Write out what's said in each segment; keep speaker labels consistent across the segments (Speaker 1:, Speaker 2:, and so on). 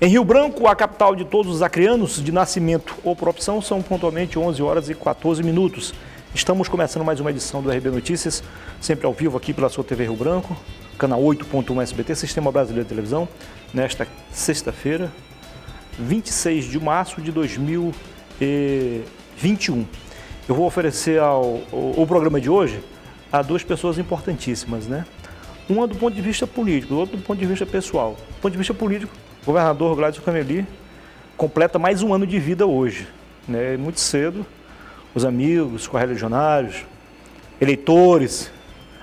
Speaker 1: Em Rio Branco, a capital de todos os acreanos, de nascimento ou por opção, são pontualmente 11 horas e 14 minutos. Estamos começando mais uma edição do RB Notícias, sempre ao vivo aqui pela sua TV Rio Branco, canal 8.1 SBT, Sistema Brasileiro de Televisão, nesta sexta-feira, 26 de março de 2021. Eu vou oferecer o programa de hoje a duas pessoas importantíssimas, né? Uma do ponto de vista político, o outro do ponto de vista pessoal. Do ponto de vista político, o governador Gladys Cameli completa mais um ano de vida hoje, né? Muito cedo, os amigos, correligionários, eleitores,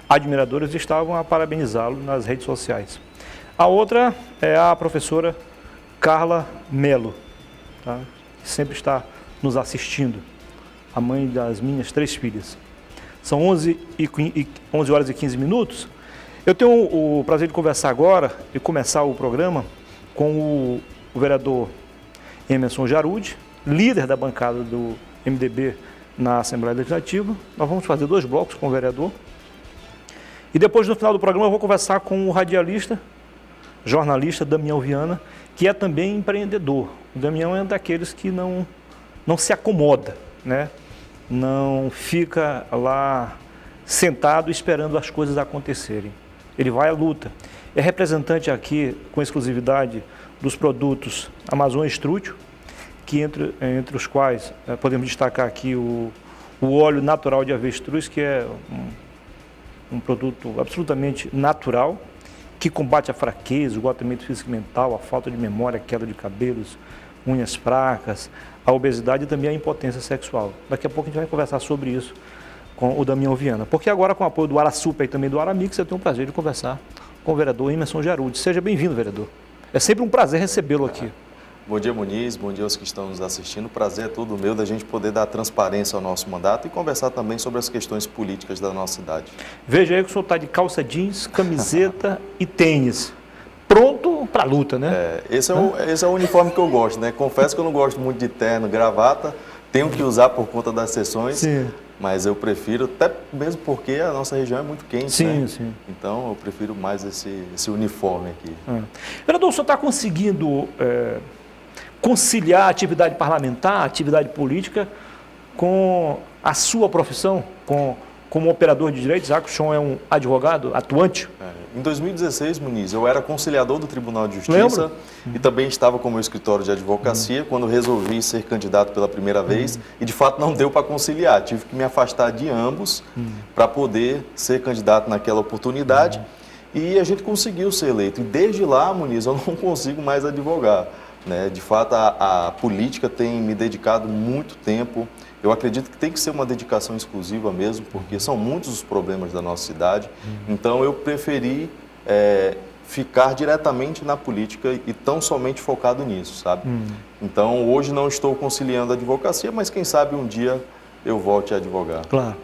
Speaker 1: admiradores estavam a parabenizá-lo nas redes sociais. A outra é a professora Carla Mello, tá? Que sempre está nos assistindo, a mãe das minhas 3 filhas. São 11 horas e 15 minutos. Eu tenho o prazer de conversar agora e começar o programa com o vereador Emerson Jarud, líder da bancada do MDB na Assembleia Legislativa. Nós vamos fazer 2 blocos com o vereador. E depois, no final do programa, eu vou conversar com o radialista, jornalista Damião Viana, que é também empreendedor. O Damião é um daqueles que não se acomoda, né? Não fica lá sentado esperando as coisas acontecerem. Ele vai à luta. É representante aqui, com exclusividade, dos produtos Amazônia Estrútil, que entre os quais podemos destacar aqui o óleo natural de avestruz, que é um produto absolutamente natural, que combate a fraqueza, o esgotamento físico e mental, a falta de memória, a queda de cabelos, unhas fracas, a obesidade e também a impotência sexual. Daqui a pouco a gente vai conversar sobre isso com o Damião Viana. Porque agora, com o apoio do Arasupa e também do Aramix, eu tenho o prazer de conversar com o vereador Emerson Jarud. Seja bem-vindo, vereador. É sempre um prazer recebê-lo aqui.
Speaker 2: Bom dia, Muniz. Bom dia aos que estão nos assistindo. O prazer é todo meu da gente poder dar transparência ao nosso mandato e conversar também sobre as questões políticas da nossa cidade.
Speaker 1: Veja aí que o senhor está de calça jeans, camiseta e tênis. Pronto para a luta, né?
Speaker 2: Esse é o uniforme que eu gosto, né? Confesso que eu não gosto muito de terno, gravata. Tenho que usar por conta das sessões. Sim. Mas eu prefiro, até mesmo porque a nossa região é muito quente,
Speaker 1: sim,
Speaker 2: né?
Speaker 1: Sim.
Speaker 2: Então eu prefiro mais esse uniforme aqui.
Speaker 1: Vereador, o senhor está conseguindo conciliar a atividade parlamentar, a atividade política, com a sua profissão, como operador de direitos, já que o senhor é um advogado atuante?
Speaker 2: Em 2016, Muniz, eu era conciliador do Tribunal de Justiça e também estava com o meu escritório de advocacia quando resolvi ser candidato pela primeira vez e de fato não deu para conciliar, tive que me afastar de ambos para poder ser candidato naquela oportunidade e a gente conseguiu ser eleito. E desde lá, Muniz, eu não consigo mais advogar, né? De fato, a política tem me dedicado muito tempo. Eu acredito que tem que ser uma dedicação exclusiva mesmo, porque são muitos os problemas da nossa cidade. Então, eu preferi ficar diretamente na política e tão somente focado nisso, sabe? Então, hoje não estou conciliando a advocacia, mas quem sabe um dia eu volte a advogar.
Speaker 1: Claro.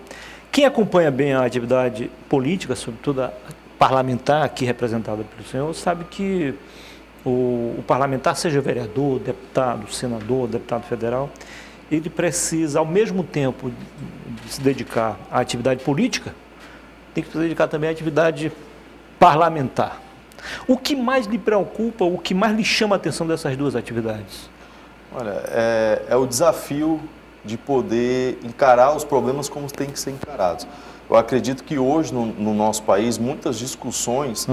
Speaker 1: Quem acompanha bem a atividade política, sobretudo a parlamentar aqui representada pelo senhor, sabe que o parlamentar, seja vereador, deputado, senador, deputado federal, ele precisa, ao mesmo tempo de se dedicar à atividade política, tem que se dedicar também à atividade parlamentar. O que mais lhe preocupa, o que mais lhe chama a atenção dessas duas atividades?
Speaker 2: Olha, é o desafio de poder encarar os problemas como têm que ser encarados. Eu acredito que hoje, no nosso país, muitas discussões,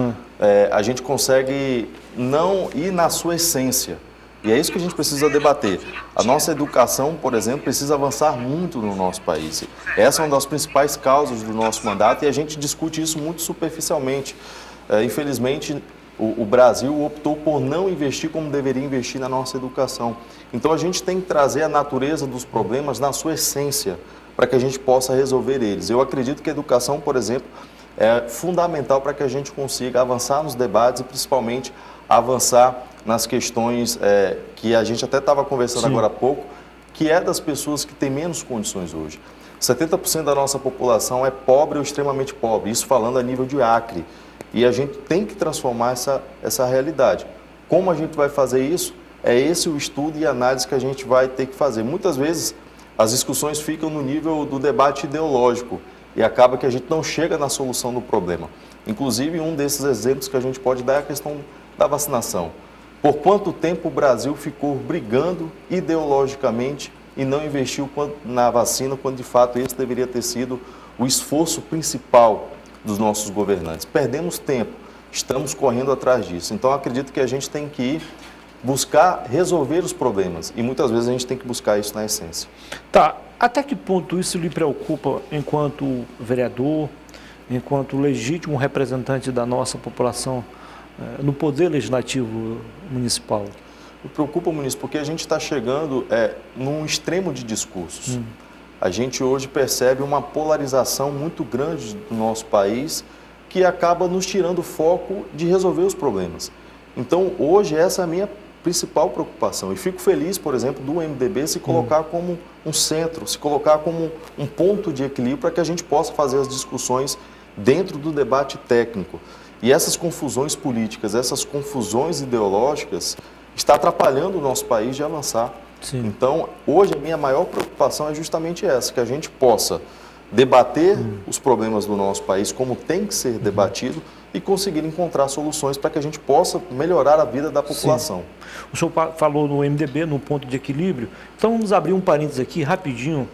Speaker 2: a gente consegue não ir na sua essência. E é isso que a gente precisa debater. A nossa educação, por exemplo, precisa avançar muito no nosso país. Essa é uma das principais causas do nosso mandato e a gente discute isso muito superficialmente. Infelizmente, o Brasil optou por não investir como deveria investir na nossa educação. Então, a gente tem que trazer a natureza dos problemas na sua essência, para que a gente possa resolver eles. Eu acredito que a educação, por exemplo, é fundamental para que a gente consiga avançar nos debates e, principalmente, avançar nas questões que a gente até estava conversando agora há pouco, que é das pessoas que têm menos condições hoje. 70% da nossa população é pobre ou extremamente pobre, isso falando a nível de Acre. E a gente tem que transformar essa realidade. Como a gente vai fazer isso? É esse o estudo e análise que a gente vai ter que fazer. Muitas vezes as discussões ficam no nível do debate ideológico e acaba que a gente não chega na solução do problema. Inclusive, um desses exemplos que a gente pode dar é a questão da vacinação. Por quanto tempo o Brasil ficou brigando ideologicamente e não investiu na vacina, quando de fato esse deveria ter sido o esforço principal dos nossos governantes? Perdemos tempo, estamos correndo atrás disso. Então, acredito que a gente tem que ir buscar resolver os problemas e muitas vezes a gente tem que buscar isso na essência.
Speaker 1: Tá, até que ponto isso lhe preocupa enquanto vereador, enquanto legítimo representante da nossa população no poder legislativo municipal?
Speaker 2: Me preocupa, Muniz, porque a gente está chegando num extremo de discursos. A gente hoje percebe uma polarização muito grande do nosso país que acaba nos tirando o foco de resolver os problemas. Então, hoje, essa é a minha principal preocupação. E fico feliz, por exemplo, do MDB se colocar como um centro, se colocar como um ponto de equilíbrio para que a gente possa fazer as discussões dentro do debate técnico. E essas confusões políticas, essas confusões ideológicas, está atrapalhando o nosso país de avançar.
Speaker 1: Sim.
Speaker 2: Então, hoje, a minha maior preocupação é justamente essa, que a gente possa debater os problemas do nosso país como tem que ser debatido e conseguir encontrar soluções para que a gente possa melhorar a vida da população.
Speaker 1: Sim. O senhor falou no MDB, no ponto de equilíbrio. Então, vamos abrir um parênteses aqui, rapidinho,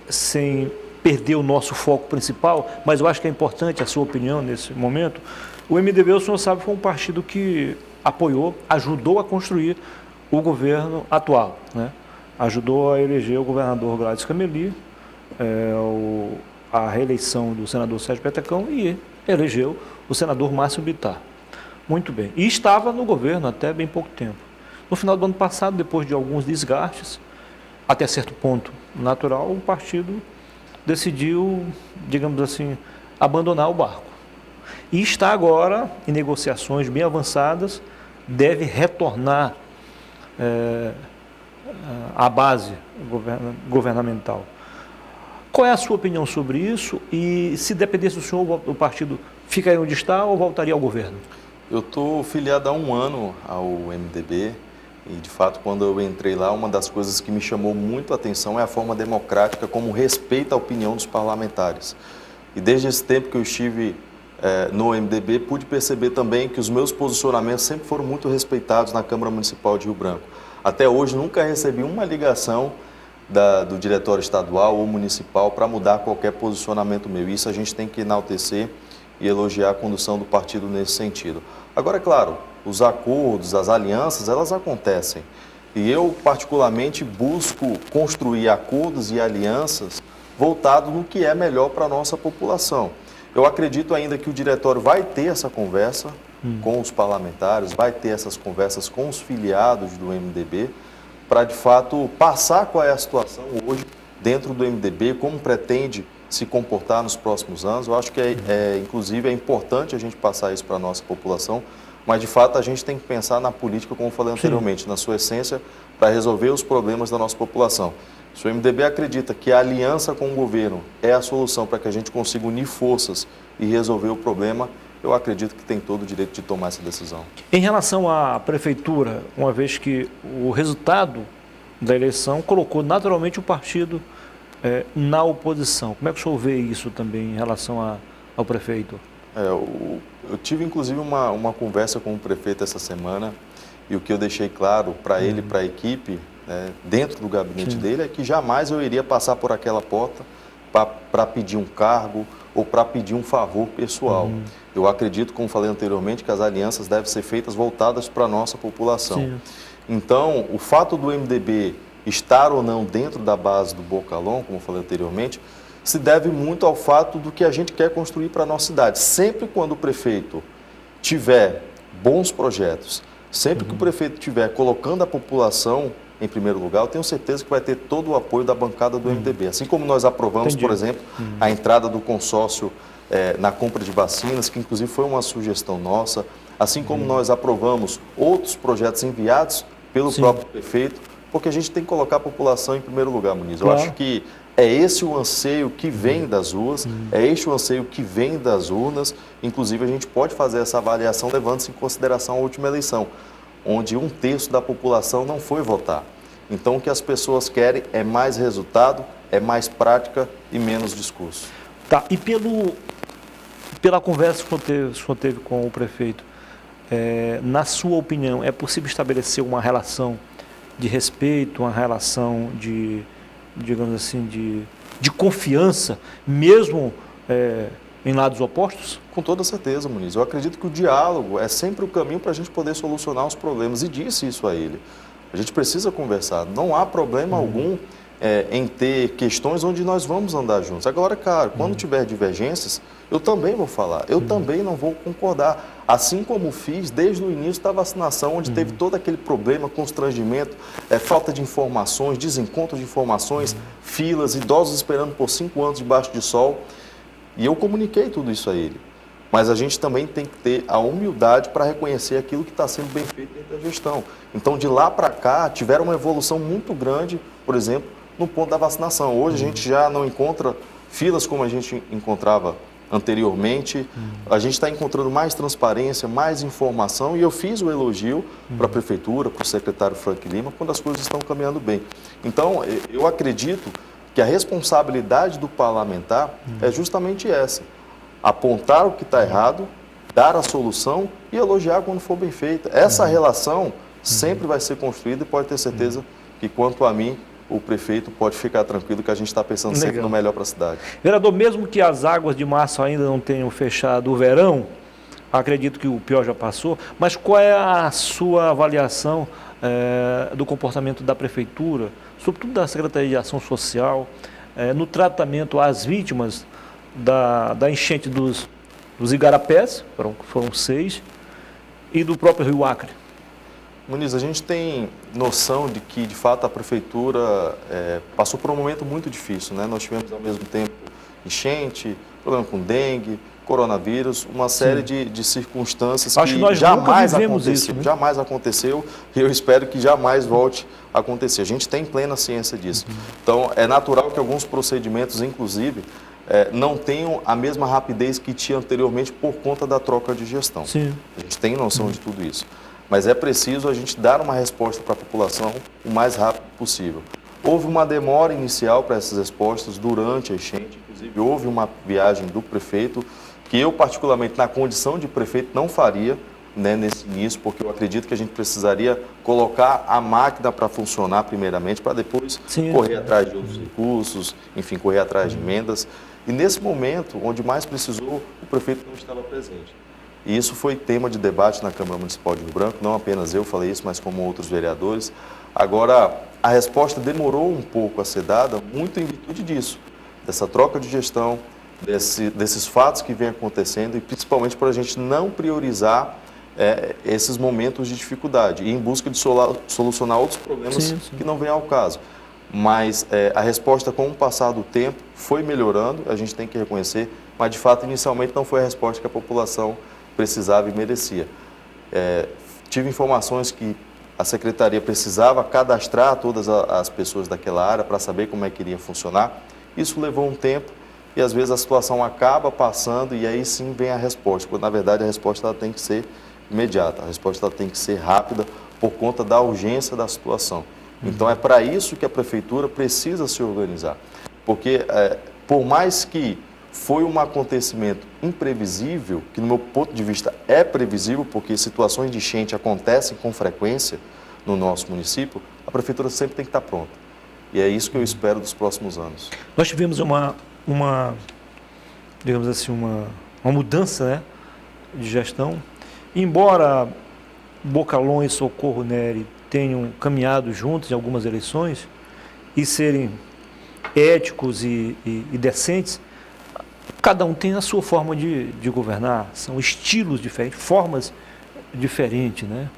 Speaker 1: sem perder o nosso foco principal, mas eu acho que é importante a sua opinião nesse momento. O MDB, o senhor sabe, foi um partido que apoiou, ajudou a construir o governo atual, né? Ajudou a eleger o governador Gladys Cameli, a reeleição do senador Sérgio Petecão e elegeu o senador Márcio Bittar. Muito bem. E estava no governo até bem pouco tempo. No final do ano passado, depois de alguns desgastes, até certo ponto natural, o partido decidiu, digamos assim, abandonar o barco. E está agora em negociações bem avançadas, deve retornar à base governamental. Qual é a sua opinião sobre isso? E se dependesse do senhor, o partido ficaria onde está ou voltaria ao governo?
Speaker 2: Eu estou filiado há 1 ano ao MDB e, de fato, quando eu entrei lá, uma das coisas que me chamou muito a atenção é a forma democrática como respeita a opinião dos parlamentares. E desde esse tempo que eu estive no MDB, pude perceber também que os meus posicionamentos sempre foram muito respeitados na Câmara Municipal de Rio Branco. Até hoje, nunca recebi uma ligação do diretório estadual ou municipal para mudar qualquer posicionamento meu. Isso a gente tem que enaltecer e elogiar a condução do partido nesse sentido. Agora, é claro, os acordos, as alianças, elas acontecem. E eu, particularmente, busco construir acordos e alianças voltados no que é melhor para a nossa população. Eu acredito ainda que o diretório vai ter essa conversa com os parlamentares, vai ter essas conversas com os filiados do MDB, para, de fato, passar qual é a situação hoje dentro do MDB, como pretende se comportar nos próximos anos. Eu acho que, inclusive, é importante a gente passar isso para a nossa população, mas, de fato, a gente tem que pensar na política, como eu falei anteriormente, na sua essência, para resolver os problemas da nossa população. Se o MDB acredita que a aliança com o governo é a solução para que a gente consiga unir forças e resolver o problema, eu acredito que tem todo o direito de tomar essa decisão.
Speaker 1: Em relação à prefeitura, uma vez que o resultado da eleição colocou naturalmente o partido na oposição, como é que o senhor vê isso também em relação ao prefeito?
Speaker 2: Eu tive inclusive uma conversa com o prefeito essa semana e o que eu deixei claro para ele e para a equipe, dentro do gabinete dele, é que jamais eu iria passar por aquela porta para pedir um cargo ou para pedir um favor pessoal. Eu acredito, como falei anteriormente, que as alianças devem ser feitas voltadas para a nossa população. Sim. Então, o fato do MDB estar ou não dentro da base do Bocalhau, como eu falei anteriormente, se deve muito ao fato do que a gente quer construir para a nossa cidade. Sempre quando o prefeito tiver bons projetos, sempre que o prefeito estiver colocando a população em primeiro lugar, eu tenho certeza que vai ter todo o apoio da bancada do MDB. Assim como nós aprovamos, por exemplo, a entrada do consórcio na compra de vacinas, que inclusive foi uma sugestão nossa, assim como nós aprovamos outros projetos enviados pelo próprio prefeito, porque a gente tem que colocar a população em primeiro lugar, Muniz. Eu acho que é esse o anseio que vem das ruas, é este o anseio que vem das urnas. Inclusive, a gente pode fazer essa avaliação levando-se em consideração a última eleição, onde 1/3 da população não foi votar. Então, o que as pessoas querem é mais resultado, é mais prática e menos discurso.
Speaker 1: Tá, e pela conversa que o senhor teve com o prefeito, na sua opinião, é possível estabelecer uma relação de respeito, uma relação de, digamos assim, de confiança, mesmo em lados opostos?
Speaker 2: Com toda certeza, Muniz. Eu acredito que o diálogo é sempre o caminho para a gente poder solucionar os problemas, e disse isso a ele. A gente precisa conversar. Não há problema algum em ter questões onde nós vamos andar juntos. Agora, cara, quando tiver divergências, eu também vou falar, eu também não vou concordar. Assim como fiz desde o início da vacinação, onde teve todo aquele problema, constrangimento, falta de informações, desencontro de informações, filas, idosos esperando por 5 anos debaixo de sol. E eu comuniquei tudo isso a ele. Mas a gente também tem que ter a humildade para reconhecer aquilo que está sendo bem feito dentro da gestão. Então, de lá para cá, tiveram uma evolução muito grande, por exemplo, no ponto da vacinação. Hoje a gente já não encontra filas como a gente encontrava anteriormente. A gente está encontrando mais transparência, mais informação, e eu fiz o elogio para a Prefeitura, para o secretário Frank Lima, quando as coisas estão caminhando bem. Então, eu acredito que a responsabilidade do parlamentar é justamente essa: apontar o que está errado, dar a solução e elogiar quando for bem feita. Essa relação sempre vai ser construída, e pode ter certeza que, quanto a mim, o prefeito pode ficar tranquilo que a gente está pensando sempre no melhor para a cidade.
Speaker 1: Vereador, mesmo que as águas de março ainda não tenham fechado o verão, acredito que o pior já passou, mas qual é a sua avaliação do comportamento da Prefeitura, sobretudo da Secretaria de Ação Social, no tratamento às vítimas da enchente dos igarapés, foram 6, e do próprio Rio Acre?
Speaker 2: Muniz, a gente tem noção de que, de fato, a Prefeitura passou por um momento muito difícil, né? Nós tivemos, ao mesmo tempo, enchente, problema com dengue, coronavírus, uma série de circunstâncias que jamais aconteceu, isso, né? Jamais aconteceu, e eu espero que jamais volte a acontecer. A gente tem plena ciência disso. Então, é natural que alguns procedimentos, inclusive, não tenham a mesma rapidez que tinha anteriormente por conta da troca de gestão.
Speaker 1: Sim.
Speaker 2: A gente tem noção de tudo isso. Mas é preciso a gente dar uma resposta para a população o mais rápido possível. Houve uma demora inicial para essas respostas durante a enchente, inclusive houve uma viagem do prefeito, que eu particularmente, na condição de prefeito, não faria, né, nesse início, porque eu acredito que a gente precisaria colocar a máquina para funcionar primeiramente, para depois correr atrás de outros recursos, enfim, correr atrás de emendas. E nesse momento, onde mais precisou, o prefeito não estava presente. E isso foi tema de debate na Câmara Municipal de Rio Branco, não apenas eu falei isso, mas como outros vereadores. Agora, a resposta demorou um pouco a ser dada, muito em virtude disso, dessa troca de gestão, desses fatos que vêm acontecendo, e principalmente para a gente não priorizar esses momentos de dificuldade, e em busca de solucionar outros problemas que não vêm ao caso. Mas a resposta, com o passar do tempo, foi melhorando, a gente tem que reconhecer, mas de fato, inicialmente, não foi a resposta que a população precisava e merecia. Tive informações que a Secretaria precisava cadastrar todas as pessoas daquela área para saber como é que iria funcionar. Isso levou um tempo e, às vezes, a situação acaba passando e aí sim vem a resposta, quando, na verdade, a resposta ela tem que ser imediata, a resposta ela tem que ser rápida por conta da urgência da situação. Então, é para isso que a Prefeitura precisa se organizar, porque, por mais que foi um acontecimento imprevisível, que no meu ponto de vista é previsível, porque situações de enchente acontecem com frequência no nosso município, a Prefeitura sempre tem que estar pronta. E é isso que eu espero dos próximos anos.
Speaker 1: Nós tivemos digamos assim, uma mudança, né, de gestão. Embora Bocalhão e Socorro Nery tenham caminhado juntos em algumas eleições e serem éticos e decentes, cada um tem a sua forma de governar, são estilos diferentes, formas diferentes, né?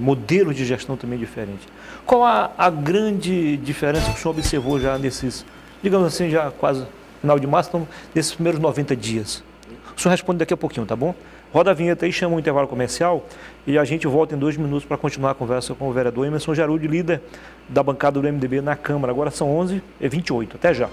Speaker 1: Modelos de gestão também diferentes. Qual a grande diferença que o senhor observou já nesses, digamos assim, já quase final de março, então, nesses primeiros 90 dias? O senhor responde daqui a pouquinho, tá bom? Roda a vinheta aí, chama um intervalo comercial e a gente volta em 2 minutos para continuar a conversa com o vereador Emerson Jarudi, líder da bancada do MDB na Câmara. Agora são 11h28. Até já.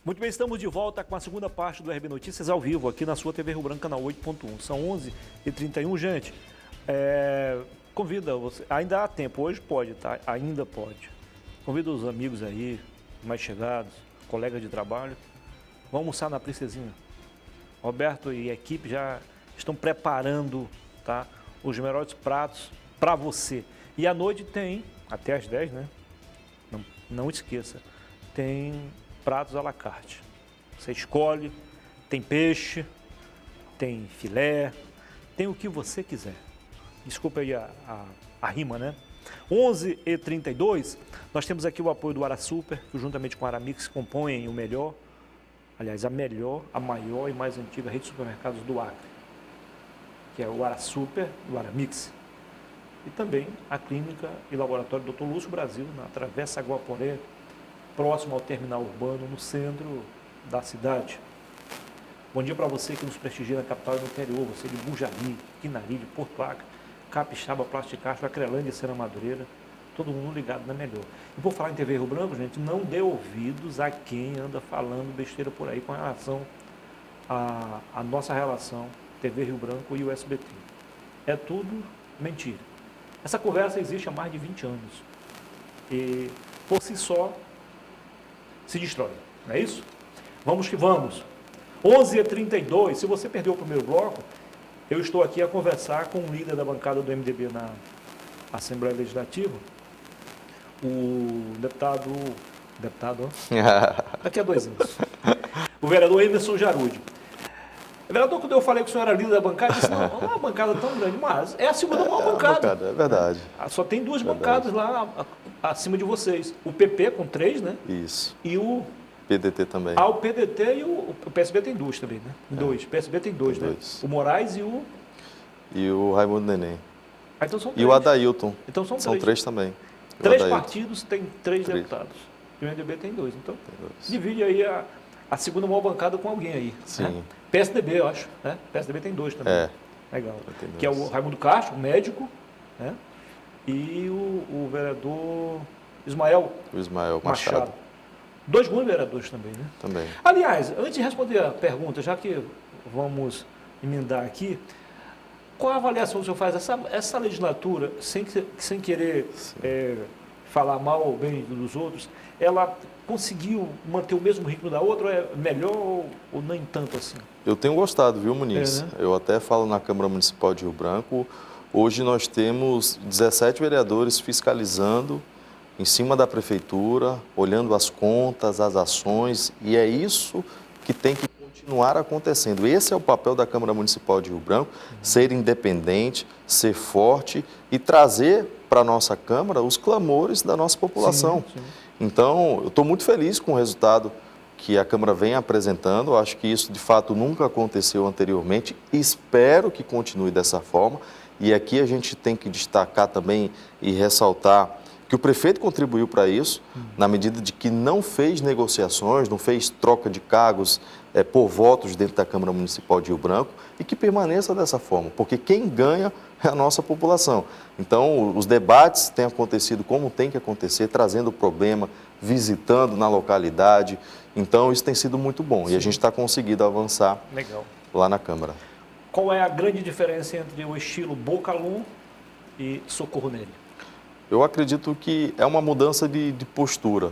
Speaker 1: Muito bem, estamos de volta com a segunda parte do RB Notícias ao vivo, aqui na sua TV Rio Branco, canal 8.1. São 11h31, gente. Convida você, ainda há tempo, hoje pode, tá? Ainda pode. Convida os amigos aí, mais chegados, colegas de trabalho. Vamos almoçar na Princesinha. Roberto e a equipe já estão preparando, tá, os melhores pratos para você. E à noite tem, até às 10, né? Não esqueça, tem pratos à la carte. Você escolhe, tem peixe, tem filé, tem o que você quiser. Desculpa aí a rima, né? 11h32, nós temos aqui o apoio do AraSuper, que juntamente com a Aramix compõem o melhor, aliás, a melhor, a maior e mais antiga rede de supermercados do Acre, que é o AraSuper e o Aramix. E também a Clínica e Laboratório Dr. Lúcio Brasil, na Travessa Guaporé, próximo ao terminal urbano, no centro da cidade. Bom dia para você que nos prestigia na capital e no interior, você de Bujari, Quinari, de Porto Acre, Capixaba, Plasticacho, Acrelândia e Serra Madureira, todo mundo ligado na melhor. E por falar em TV Rio Branco, gente, não dê ouvidos a quem anda falando besteira por aí com relação à nossa relação TV Rio Branco e o SBT. É tudo mentira. Essa conversa existe há mais de 20 anos e, por si só, se destrói, não é isso? Vamos que vamos. 11h32, se você perdeu o primeiro bloco, eu estou aqui a conversar com o líder da bancada do MDB na Assembleia Legislativa, o deputado, daqui a 2 anos, o vereador Emerson Jarude. Vereador, quando eu falei que o senhor era líder da bancada, eu disse, não é uma bancada tão grande, mas é a segunda maior bancada.
Speaker 2: É verdade.
Speaker 1: Só tem 2 bancadas lá acima de vocês. O PP com 3, né?
Speaker 2: Isso.
Speaker 1: E o
Speaker 2: PDT também.
Speaker 1: o PDT e o PSB tem 2 também, né? 2. PSB tem 2, né?
Speaker 2: 2.
Speaker 1: O Moraes e o...
Speaker 2: E o Raimundo Neném.
Speaker 1: Então são 3.
Speaker 2: E o Adailton.
Speaker 1: Então são 3.
Speaker 2: São 3 também.
Speaker 1: 3 partidos têm 3 deputados. E o MDB tem 2. Então, divide aí a segunda maior bancada com alguém aí.
Speaker 2: Sim.
Speaker 1: Né? PSDB, eu acho. Né? PSDB tem 2 também.
Speaker 2: É.
Speaker 1: Legal. Que é o Raimundo Castro, médico, né? E o vereador Ismael.
Speaker 2: O Ismael Machado.
Speaker 1: 2 bons vereadores também, né?
Speaker 2: Também.
Speaker 1: Aliás, antes de responder a pergunta, já que vamos emendar aqui, qual a avaliação que o senhor faz? Essa legislatura, sem querer falar mal ou bem dos outros, ela conseguiu manter o mesmo ritmo da outra? É melhor ou nem tanto assim?
Speaker 2: Eu tenho gostado, viu, Muniz?
Speaker 1: Né?
Speaker 2: Eu até falo na Câmara Municipal de Rio Branco, hoje nós temos 17 vereadores fiscalizando em cima da prefeitura, olhando as contas, as ações, e é isso que tem que continuar acontecendo. Esse é o papel da Câmara Municipal de Rio Branco, ser independente, ser forte e trazer para a nossa Câmara os clamores da nossa população.
Speaker 1: Sim.
Speaker 2: Então, eu estou muito feliz com o resultado que a Câmara vem apresentando. Eu acho que isso, de fato, nunca aconteceu anteriormente. Espero que continue dessa forma. E aqui a gente tem que destacar também e ressaltar que o prefeito contribuiu para isso, na medida de que não fez negociações, não fez troca de cargos por votos dentro da Câmara Municipal de Rio Branco e que permaneça dessa forma, porque quem ganha é a nossa população. Então, os debates têm acontecido como tem que acontecer, trazendo o problema, visitando na localidade. Então, isso tem sido muito bom. Sim. E a gente está conseguindo avançar lá na Câmara.
Speaker 1: Qual é a grande diferença entre o estilo Bocalum e Socorro Neri?
Speaker 2: Eu acredito que é uma mudança de postura.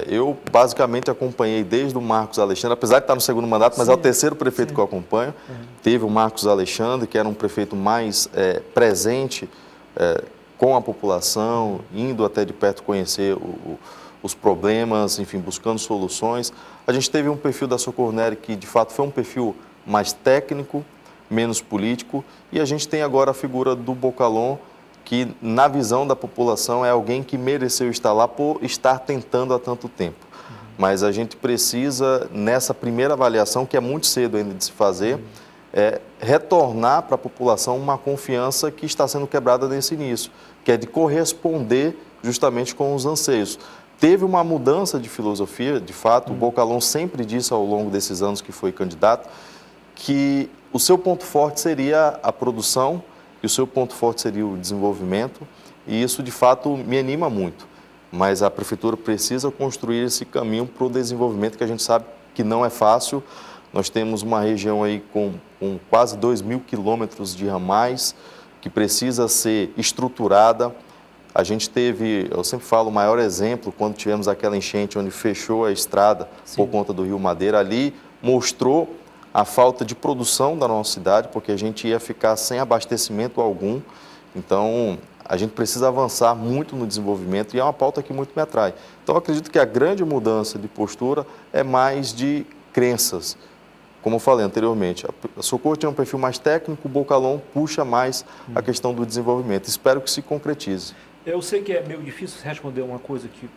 Speaker 2: Eu basicamente acompanhei desde o Marcos Alexandre, apesar de estar no segundo mandato, mas é o terceiro prefeito que eu acompanho. Teve o Marcos Alexandre, que era um prefeito mais presente com a população, indo até de perto conhecer os problemas, enfim, buscando soluções. A gente teve um perfil da Socorro Neri que, de fato, foi um perfil mais técnico, menos político, e a gente tem agora a figura do Bocalum, que na visão da população é alguém que mereceu estar lá por estar tentando há tanto tempo. Mas a gente precisa, nessa primeira avaliação, que é muito cedo ainda de se fazer, retornar para a população uma confiança que está sendo quebrada nesse início, que é de corresponder justamente com os anseios. Teve uma mudança de filosofia, de fato, o Bocalum sempre disse ao longo desses anos que foi candidato, que o seu ponto forte seria a produção, e o seu ponto forte seria o desenvolvimento, e isso, de fato, me anima muito. Mas a Prefeitura precisa construir esse caminho para o desenvolvimento, que a gente sabe que não é fácil. Nós temos uma região aí com quase 2.000 quilômetros de ramais, que precisa ser estruturada. A gente teve, eu sempre falo, o maior exemplo, quando tivemos aquela enchente onde fechou a estrada por conta do Rio Madeira, ali mostrou a falta de produção da nossa cidade, porque a gente ia ficar sem abastecimento algum. Então, a gente precisa avançar muito no desenvolvimento e é uma pauta que muito me atrai. Então, eu acredito que a grande mudança de postura é mais de crenças. Como eu falei anteriormente, a Socorro tem um perfil mais técnico, o Bocalhau puxa mais a questão do desenvolvimento. Espero que se concretize.
Speaker 1: Eu sei que é meio difícil responder uma coisa que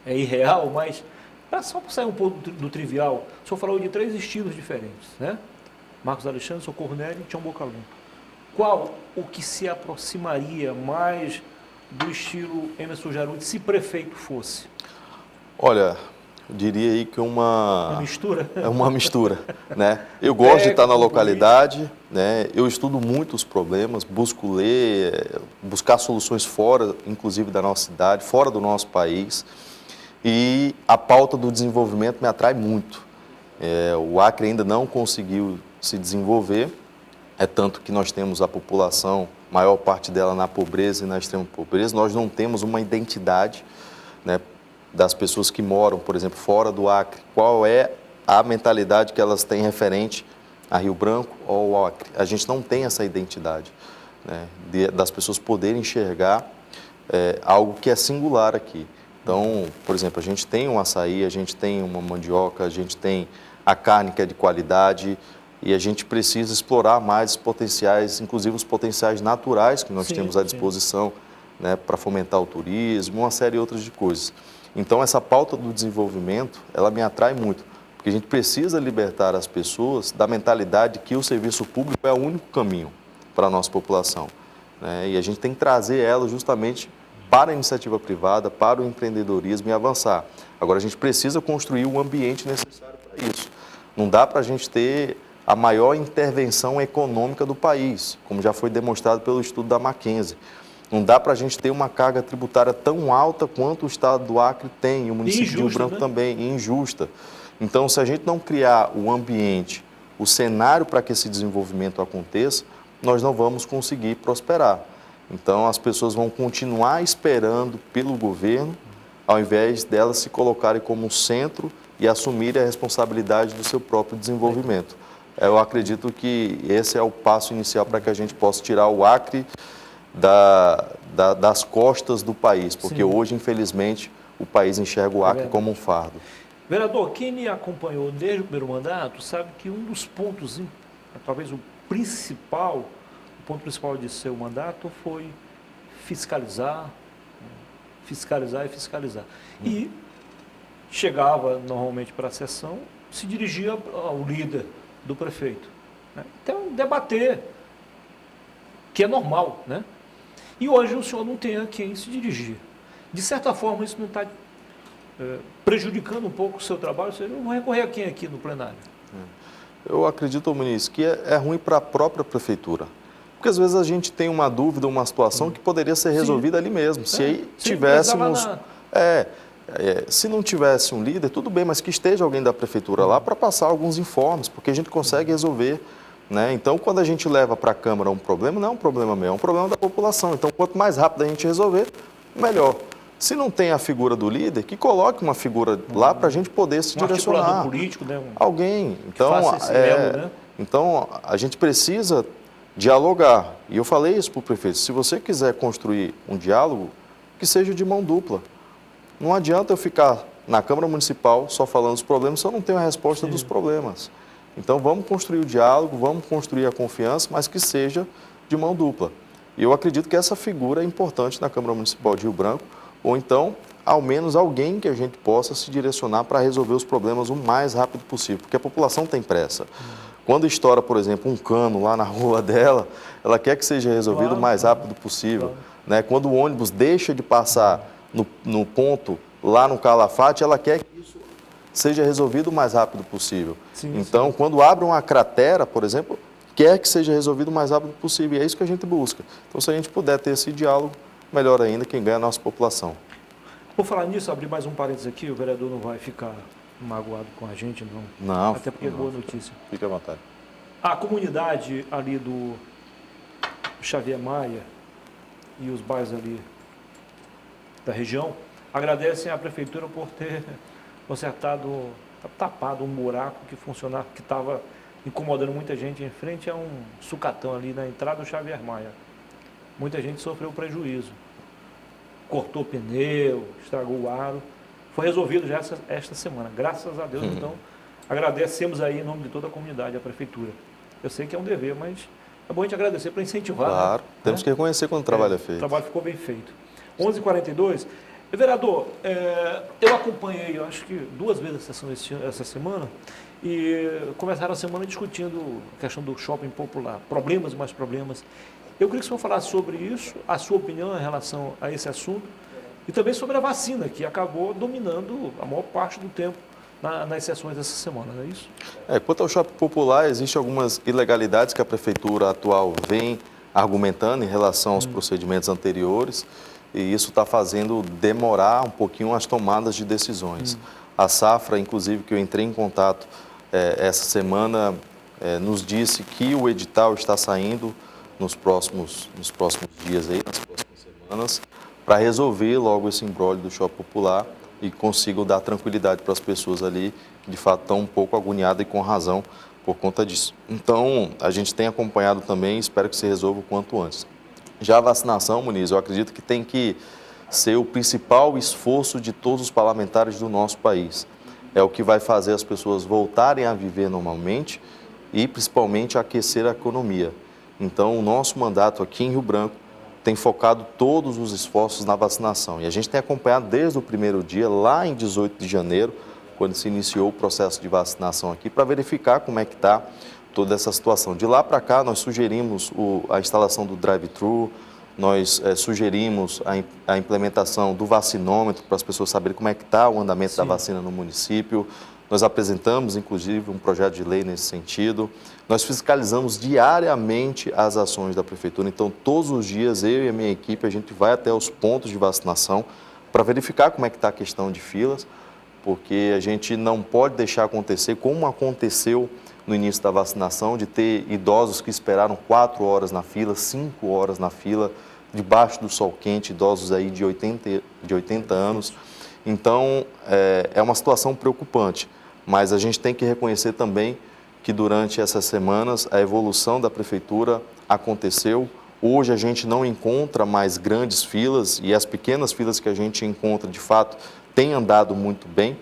Speaker 1: é irreal, mas só para sair um pouco do trivial, o senhor falou de 3 estilos diferentes, né? Marcos Alexandre, Socorro Nery e Tião Bocalhau. Qual o que se aproximaria mais do estilo Emerson Jarudi se prefeito fosse?
Speaker 2: Olha, eu diria aí que
Speaker 1: Uma mistura?
Speaker 2: é uma mistura, né? Eu gosto de estar na localidade, né? Eu estudo muito os problemas, busco ler, buscar soluções fora, inclusive da nossa cidade, fora do nosso país. E a pauta do desenvolvimento me atrai muito. O Acre ainda não conseguiu se desenvolver, é tanto que nós temos a população, maior parte dela na pobreza e na extrema pobreza. Nós não temos uma identidade, né, das pessoas que moram, por exemplo, fora do Acre. Qual é a mentalidade que elas têm referente a Rio Branco ou ao Acre? A gente não tem essa identidade, né, das pessoas poderem enxergar algo que é singular aqui. Então, por exemplo, a gente tem um açaí, a gente tem uma mandioca, a gente tem a carne que é de qualidade e a gente precisa explorar mais os potenciais, inclusive os potenciais naturais que nós temos à disposição, né, para fomentar o turismo, uma série de outras de coisas. Então, essa pauta do desenvolvimento, ela me atrai muito, porque a gente precisa libertar as pessoas da mentalidade que o serviço público é o único caminho para a nossa população, né? E a gente tem que trazer ela justamente para a iniciativa privada, para o empreendedorismo e avançar. Agora, a gente precisa construir o ambiente necessário para isso. Não dá para a gente ter a maior intervenção econômica do país, como já foi demonstrado pelo estudo da Mackenzie. Não dá para a gente ter uma carga tributária tão alta quanto o estado do Acre tem, e o município de Rio Branco também, e injusta. Então, se a gente não criar o ambiente, o cenário para que esse desenvolvimento aconteça, nós não vamos conseguir prosperar. Então, as pessoas vão continuar esperando pelo governo, ao invés delas se colocarem como centro e assumirem a responsabilidade do seu próprio desenvolvimento. Eu acredito que esse é o passo inicial para que a gente possa tirar o Acre das costas do país, porque hoje, infelizmente, o país enxerga o Acre como um fardo.
Speaker 1: Vereador, quem me acompanhou desde o primeiro mandato sabe que um dos pontos, talvez o ponto principal de seu mandato foi fiscalizar e fiscalizar. E chegava normalmente para a sessão, se dirigia ao líder do prefeito, né? Então, debater, que é normal, né? E hoje o senhor não tem a quem se dirigir. De certa forma, isso não está prejudicando um pouco o seu trabalho? Você não vai recorrer a quem aqui no plenário?
Speaker 2: Eu acredito, ministro, que é ruim para a própria prefeitura. Porque às vezes a gente tem uma dúvida, uma situação que poderia ser resolvida ali mesmo. Se aí tivéssemos... se não tivesse um líder, tudo bem, mas que esteja alguém da prefeitura lá para passar alguns informes, porque a gente consegue resolver, né? Então, quando a gente leva para a Câmara um problema, não é um problema meu, é um problema da população. Então, quanto mais rápido a gente resolver, melhor. Se não tem a figura do líder, que coloque uma figura lá para a gente poder se direcionar.
Speaker 1: Articulador político, né?
Speaker 2: Alguém. Então,
Speaker 1: né?
Speaker 2: Então, a gente precisa dialogar. E eu falei isso para o prefeito, se você quiser construir um diálogo, que seja de mão dupla. Não adianta eu ficar na Câmara Municipal só falando dos problemas se eu não tenho a resposta dos problemas. Então, vamos construir o diálogo, vamos construir a confiança, mas que seja de mão dupla. E eu acredito que essa figura é importante na Câmara Municipal de Rio Branco, ou então, ao menos alguém que a gente possa se direcionar para resolver os problemas o mais rápido possível, porque a população tem pressa. Quando estoura, por exemplo, um cano lá na rua dela, ela quer que seja resolvido o mais rápido possível, né? Quando o ônibus deixa de passar no ponto lá no Calafate, ela quer que isso seja resolvido o mais rápido possível. Então, quando abre uma cratera, por exemplo, quer que seja resolvido o mais rápido possível. E é isso que a gente busca. Então, se a gente puder ter esse diálogo, melhor ainda, quem ganha é a nossa população.
Speaker 1: Por falar nisso, abrir mais um parênteses aqui, o vereador não vai ficar magoado com a gente, não.
Speaker 2: Não.
Speaker 1: Até porque é boa notícia.
Speaker 2: Fique à vontade.
Speaker 1: A comunidade ali Xavier Maia e os bairros ali da região agradecem à prefeitura por ter consertado, tapado um buraco que estava incomodando muita gente em frente a um sucatão ali na entrada do Xavier Maia. Muita gente sofreu prejuízo. Cortou pneu, estragou o aro. Foi resolvido já esta semana, graças a Deus. Então, agradecemos aí em nome de toda a comunidade, a prefeitura. Eu sei que é um dever, mas é bom a gente agradecer para incentivar.
Speaker 2: Claro,
Speaker 1: né?
Speaker 2: temos que reconhecer quando o trabalho é feito.
Speaker 1: O trabalho ficou bem feito. 11h42. Vereador, eu acompanhei, eu acho que 2 vezes a sessão essa semana, e começaram a semana discutindo a questão do shopping popular, problemas e mais problemas. Eu queria que o senhor falasse sobre isso, a sua opinião em relação a esse assunto, e também sobre a vacina, que acabou dominando a maior parte do tempo nas sessões dessa semana, não é isso?
Speaker 2: Quanto ao shopping popular, existem algumas ilegalidades que a prefeitura atual vem argumentando em relação aos procedimentos anteriores, e isso está fazendo demorar um pouquinho as tomadas de decisões. A Safra, inclusive, que eu entrei em contato essa semana, nos disse que o edital está saindo nos próximos dias, aí, nas próximas semanas, para resolver logo esse imbróglio do shopping popular e consigam dar tranquilidade para as pessoas ali que de fato estão um pouco agoniadas e com razão por conta disso. Então, a gente tem acompanhado também e espero que se resolva o quanto antes. Já a vacinação, Muniz, eu acredito que tem que ser o principal esforço de todos os parlamentares do nosso país. É o que vai fazer as pessoas voltarem a viver normalmente e principalmente aquecer a economia. Então, o nosso mandato aqui em Rio Branco tem focado todos os esforços na vacinação. E a gente tem acompanhado desde o primeiro dia, lá em 18 de janeiro, quando se iniciou o processo de vacinação aqui, para verificar como é que está toda essa situação. De lá para cá, nós sugerimos a instalação do drive-thru, nós sugerimos a implementação do vacinômetro para as pessoas saberem como é que está o andamento da vacina no município. Nós apresentamos, inclusive, um projeto de lei nesse sentido. Nós fiscalizamos diariamente as ações da prefeitura. Então, todos os dias, eu e a minha equipe, a gente vai até os pontos de vacinação para verificar como é que está a questão de filas, porque a gente não pode deixar acontecer como aconteceu no início da vacinação, de ter idosos que esperaram 4 horas na fila, 5 horas na fila, debaixo do sol quente, idosos aí de 80 anos. Então, é uma situação preocupante, mas a gente tem que reconhecer também que durante essas semanas a evolução da prefeitura aconteceu. Hoje a gente não encontra mais grandes filas e as pequenas filas que a gente encontra, de fato, têm andado muito bem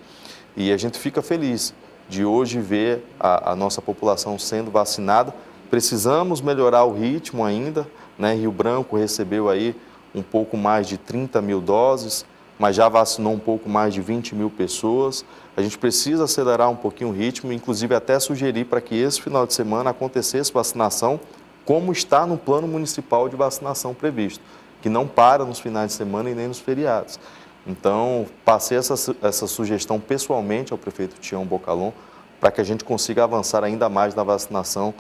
Speaker 2: e a gente fica feliz de hoje ver a nossa população sendo vacinada. Precisamos melhorar o ritmo ainda, né? Rio Branco recebeu aí um pouco mais de 30 mil doses, mas já vacinou um pouco mais de 20 mil pessoas. A gente precisa acelerar um pouquinho o ritmo, inclusive até sugerir para que esse final de semana acontecesse vacinação, como está no plano municipal de vacinação previsto, que não para nos finais de semana e nem nos feriados. Então, passei essa sugestão pessoalmente ao prefeito Tião Bocalon para que a gente consiga avançar ainda mais na vacinação,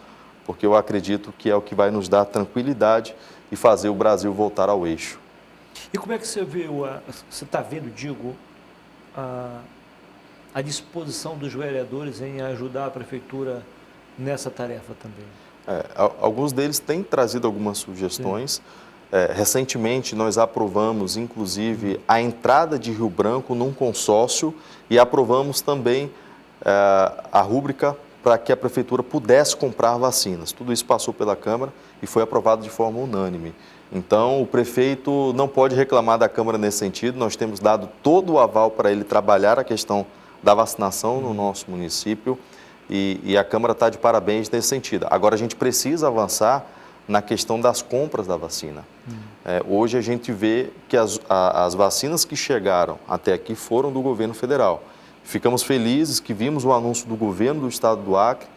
Speaker 2: porque eu acredito que é o que vai nos dar tranquilidade e fazer o Brasil voltar ao eixo.
Speaker 1: E como é que você vê, você está vendo, digo, a disposição dos vereadores em ajudar a prefeitura nessa tarefa também?
Speaker 2: Alguns deles têm trazido algumas sugestões. Recentemente, nós aprovamos, inclusive, a entrada de Rio Branco num consórcio e aprovamos também a rúbrica para que a prefeitura pudesse comprar vacinas. Tudo isso passou pela Câmara e foi aprovado de forma unânime. Então, o prefeito não pode reclamar da Câmara nesse sentido. Nós temos dado todo o aval para ele trabalhar a questão da vacinação no nosso município e a Câmara está de parabéns nesse sentido. Agora, a gente precisa avançar na questão das compras da vacina. Hoje a gente vê que as vacinas que chegaram até aqui foram do governo federal. Ficamos felizes que vimos o anúncio do governo do estado do Acre,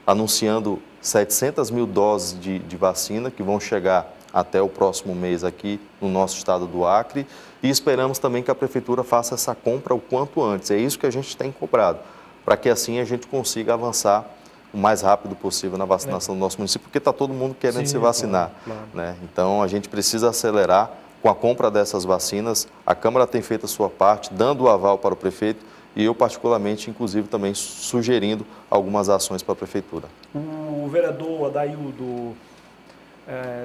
Speaker 2: anunciando 700 mil doses de vacina que vão chegar até o próximo mês aqui no nosso estado do Acre e esperamos também que a prefeitura faça essa compra o quanto antes. É isso que a gente tem cobrado, para que assim a gente consiga avançar o mais rápido possível na vacinação do nosso município, porque está todo mundo querendo se vacinar.
Speaker 1: Claro.
Speaker 2: Né? Então, a gente precisa acelerar com a compra dessas vacinas. A Câmara tem feito a sua parte, dando o aval para o prefeito e eu, particularmente, inclusive, também sugerindo algumas ações para a prefeitura.
Speaker 1: O vereador Adaildo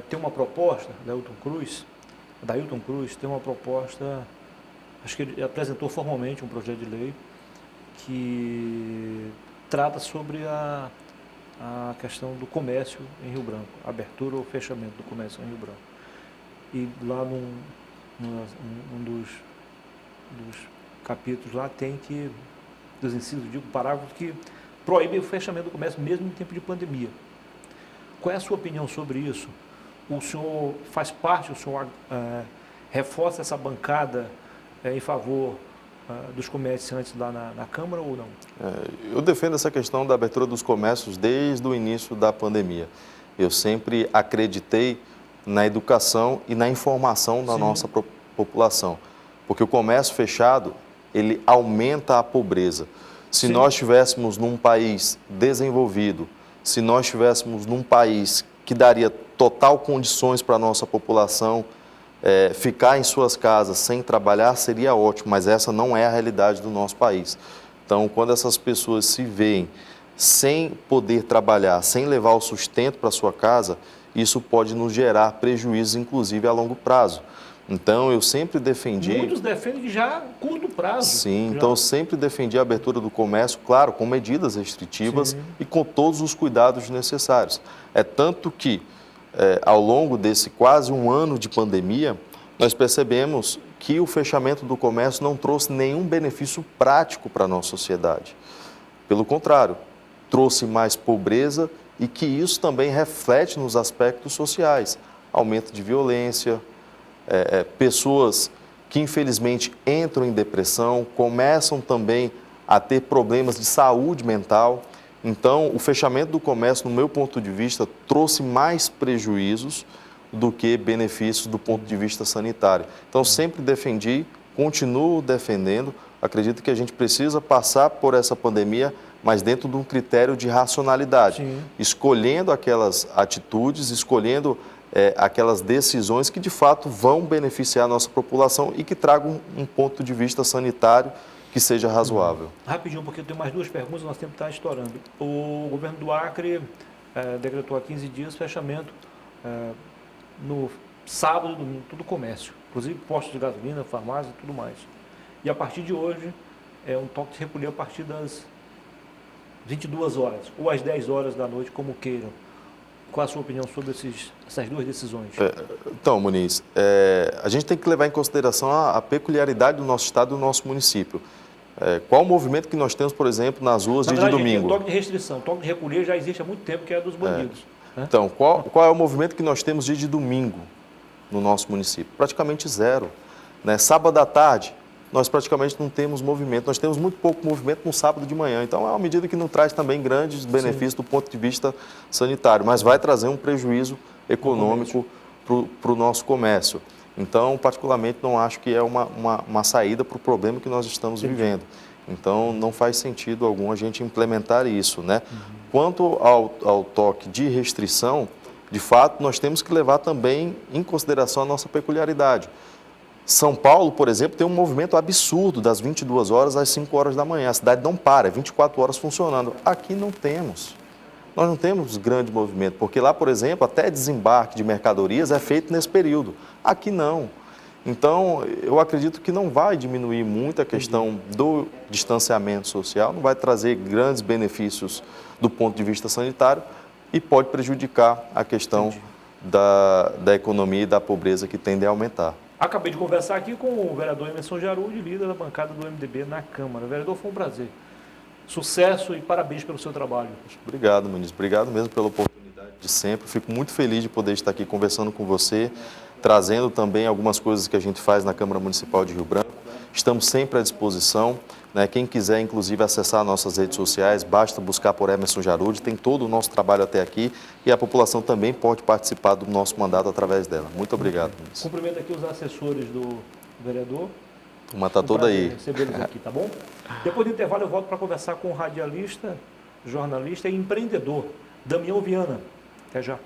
Speaker 1: tem uma proposta da Ailton Cruz, tem uma proposta, acho que ele apresentou formalmente um projeto de lei que trata sobre a questão do comércio em Rio Branco, abertura ou fechamento do comércio em Rio Branco. E lá num dos capítulos lá tem que, dos incisos, parágrafo que proíbe o fechamento do comércio mesmo em tempo de pandemia. Qual é a sua opinião sobre isso? O senhor faz parte, o senhor reforça essa bancada em favor dos comerciantes lá na Câmara ou não?
Speaker 2: Eu defendo essa questão da abertura dos comércios desde o início da pandemia. Eu sempre acreditei na educação e na informação da nossa população, porque o comércio fechado, ele aumenta a pobreza. Se nós estivéssemos num país desenvolvido, se nós estivéssemos num país que daria total condições para a nossa população ficar em suas casas sem trabalhar, seria ótimo, mas essa não é a realidade do nosso país. Então, quando essas pessoas se veem sem poder trabalhar, sem levar o sustento para sua casa, isso pode nos gerar prejuízos, inclusive a longo prazo. Então, eu sempre defendi...
Speaker 1: Muitos defendem já a curto prazo.
Speaker 2: Sim, então eu sempre defendi a abertura do comércio, claro, com medidas restritivas e com todos os cuidados necessários. É tanto que, ao longo desse quase um ano de pandemia, nós percebemos que o fechamento do comércio não trouxe nenhum benefício prático para a nossa sociedade. Pelo contrário, trouxe mais pobreza e que isso também reflete nos aspectos sociais. Aumento de violência, pessoas que infelizmente entram em depressão, começam também a ter problemas de saúde mental. Então, o fechamento do comércio, no meu ponto de vista, trouxe mais prejuízos do que benefícios do ponto de vista sanitário. Então, sempre defendi, continuo defendendo, acredito que a gente precisa passar por essa pandemia, mas dentro de um critério de racionalidade, escolhendo aquelas atitudes, escolhendo aquelas decisões que de fato vão beneficiar a nossa população e que tragam um ponto de vista sanitário que seja razoável.
Speaker 1: Rapidinho, porque eu tenho mais duas perguntas, nosso tempo está estourando. O governo do Acre decretou há 15 dias fechamento no sábado e domingo, tudo comércio, inclusive postos de gasolina, farmácia e tudo mais. E a partir de hoje, um toque de recolher a partir das 22 horas ou às 10 horas da noite, como queiram. Qual a sua opinião sobre essas duas decisões?
Speaker 2: Então, Muniz, a gente tem que levar em consideração a peculiaridade do nosso estado e do nosso município. Qual o movimento que nós temos, por exemplo, nas ruas dia de domingo?
Speaker 1: O toque de restrição, o toque de recolher já existe há muito tempo, que é dos bandidos. Né?
Speaker 2: Então, qual é o movimento que nós temos dia de domingo no nosso município? Praticamente zero. Né? Sábado à tarde, nós praticamente não temos movimento. Nós temos muito pouco movimento no sábado de manhã. Então, é uma medida que não traz também grandes benefícios do ponto de vista sanitário, mas vai trazer um prejuízo econômico para o nosso comércio. Então, particularmente, não acho que é uma saída para o problema que nós estamos vivendo. Então, não faz sentido algum a gente implementar isso, né? Quanto ao toque de restrição, de fato, nós temos que levar também em consideração a nossa peculiaridade. São Paulo, por exemplo, tem um movimento absurdo das 22 horas às 5 horas da manhã. A cidade não para, 24 horas funcionando. Aqui não temos. Nós não temos grande movimento, porque lá, por exemplo, até desembarque de mercadorias é feito nesse período. Aqui não. Então, eu acredito que não vai diminuir muito a questão do distanciamento social, não vai trazer grandes benefícios do ponto de vista sanitário e pode prejudicar a questão da economia e da pobreza que tende a aumentar.
Speaker 1: Acabei de conversar aqui com o vereador Emerson Jarud, líder da bancada do MDB na Câmara. Vereador, foi um prazer. Sucesso e parabéns pelo seu trabalho.
Speaker 2: Obrigado, Muniz. Obrigado mesmo pela oportunidade de sempre. Fico muito feliz de poder estar aqui conversando com você, trazendo também algumas coisas que a gente faz na Câmara Municipal de Rio Branco. Estamos sempre à disposição. Né? Quem quiser, inclusive, acessar nossas redes sociais, basta buscar por Emerson Jarud. Tem todo o nosso trabalho até aqui e a população também pode participar do nosso mandato através dela. Muito obrigado, Muniz.
Speaker 1: Cumprimento aqui os assessores do vereador.
Speaker 2: A turma está toda aí.
Speaker 1: Recebê-los aqui, tá bom? Depois do intervalo eu volto para conversar com o radialista, jornalista e empreendedor, Damião Viana. Até já.